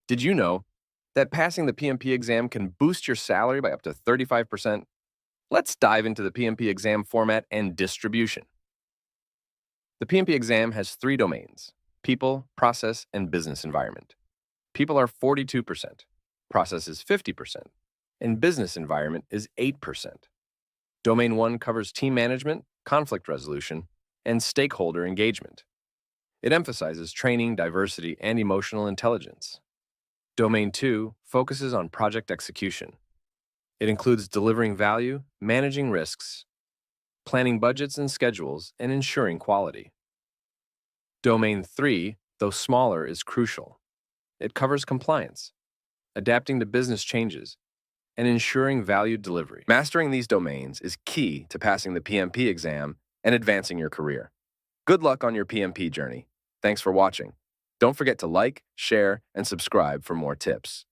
Did you know that passing the PMP exam can boost your salary by up to 35%? Let's dive into the PMP exam format and distribution. The PMP exam has three domains: people, process, and business environment. People are 42%, process is 50%, and business environment is 8%. Domain 1 covers team management, conflict resolution, and stakeholder engagement. It emphasizes training, diversity, and emotional intelligence. Domain 2 focuses on project execution. It includes delivering value, managing risks, planning budgets and schedules, and ensuring quality. Domain 3, though smaller, is crucial. It covers compliance, adapting to business changes, and ensuring valued delivery. Mastering these domains is key to passing the PMP exam and advancing your career. Good luck on your PMP journey. Thanks for watching. Don't forget to like, share, and subscribe for more tips.